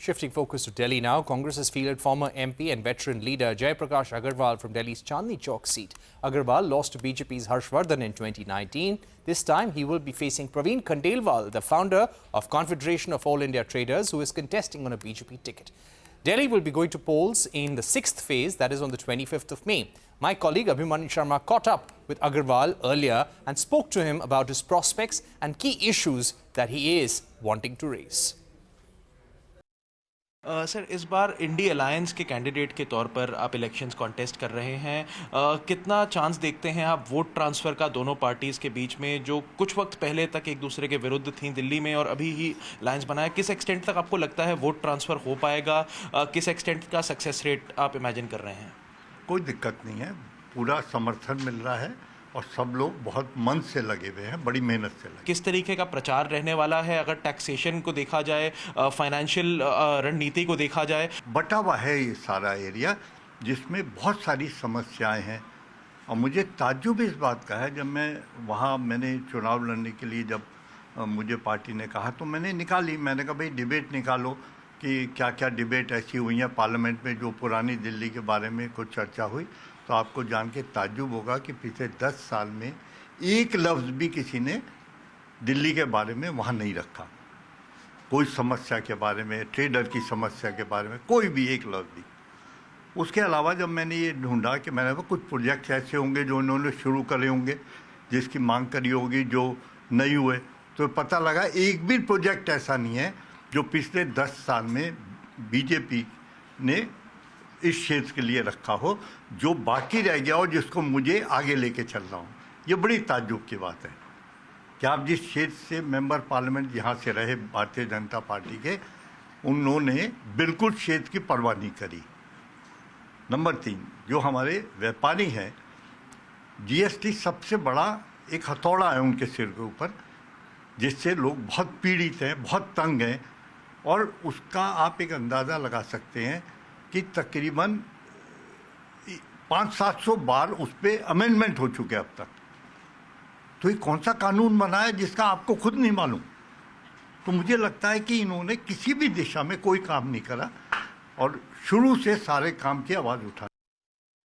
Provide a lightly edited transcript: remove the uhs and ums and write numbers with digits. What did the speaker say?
Shifting focus to Delhi now, Congress has fielded former MP and veteran leader Jai Prakash Agarwal from Delhi's Chandni Chowk seat. Agarwal lost to BJP's Harshvardhan in 2019. This time, he will be facing Praveen Khandelwal, the founder of Confederation of All India Traders, who is contesting on a BJP ticket. Delhi will be going to polls in the 6th phase, that is on the 25th of May. My colleague Abhimanyu Sharma caught up with Agarwal earlier and spoke to him about his prospects and key issues that he is wanting to raise. Sir, इस बार INDI alliance के candidate के तौर पर आप elections contest कर रहे हैं। कितना चांस देखते हैं आप वोट ट्रांसफ़र का दोनों पार्टीज़ के बीच में, जो कुछ वक्त पहले तक एक दूसरे के विरुद्ध थीं दिल्ली में और अभी ही अलायंस बनाया? किस एक्सटेंट तक आपको लगता है वोट ट्रांसफ़र हो पाएगा? किस एक्सटेंट का सक्सेस रेट आप इमेजिन कर रहे हैं? कोई दिक्कत नहीं है, पूरा समर्थन मिल रहा है और सब लोग बहुत मन से लगे हुए हैं, बड़ी मेहनत से लगे। किस तरीके का प्रचार रहने वाला है? अगर टैक्सेशन को देखा जाए, फाइनेंशियल रणनीति को देखा जाए, बटा हुआ है ये सारा एरिया जिसमें बहुत सारी समस्याएं हैं। और मुझे ताज्जुब इस बात का है, जब मैंने चुनाव लड़ने के लिए जब मुझे पार्टी ने कहा तो मैंने निकाली। मैंने कहा भाई डिबेट निकालो कि क्या क्या डिबेट ऐसी हुई हैं पार्लियामेंट में जो पुरानी दिल्ली के बारे में कुछ चर्चा हुई। तो आपको जान के ताज्जुब होगा कि पिछले 10 साल में एक लफ्ज़ भी किसी ने दिल्ली के बारे में वहाँ नहीं रखा। कोई समस्या के बारे में, ट्रेडर की समस्या के बारे में कोई भी एक लफ्ज़ भी। उसके अलावा जब मैंने ये ढूंढा कि मैंने कहा कुछ प्रोजेक्ट्स ऐसे होंगे जो उन्होंने शुरू करे होंगे, जिसकी मांग करी होगी, जो नहीं हुए, तो पता लगा एक भी प्रोजेक्ट ऐसा नहीं है जो पिछले 10 साल में बीजेपी ने इस क्षेत्र के लिए रखा हो, जो बाकी रह गया हो, जिसको मुझे आगे लेके चल रहा हूँ। ये बड़ी ताज्जुब की बात है कि आप जिस क्षेत्र से मेंबर पार्लियामेंट यहाँ से रहे भारतीय जनता पार्टी के, उन्होंने बिल्कुल क्षेत्र की परवाह नहीं करी। नंबर 3, जो हमारे व्यापारी हैं, जीएसटी सबसे बड़ा एक हथौड़ा है उनके सिर के ऊपर, जिससे लोग बहुत पीड़ित हैं, बहुत तंग हैं। और उसका आप एक अंदाज़ा लगा सकते हैं कि तकरीबन 500-700 बार उस पर अमेंडमेंट हो चुके अब तक। तो ये कौन सा कानून बना है जिसका आपको खुद नहीं मालूम? तो मुझे लगता है कि इन्होंने किसी भी दिशा में कोई काम नहीं करा और शुरू से सारे काम की आवाज़ उठा।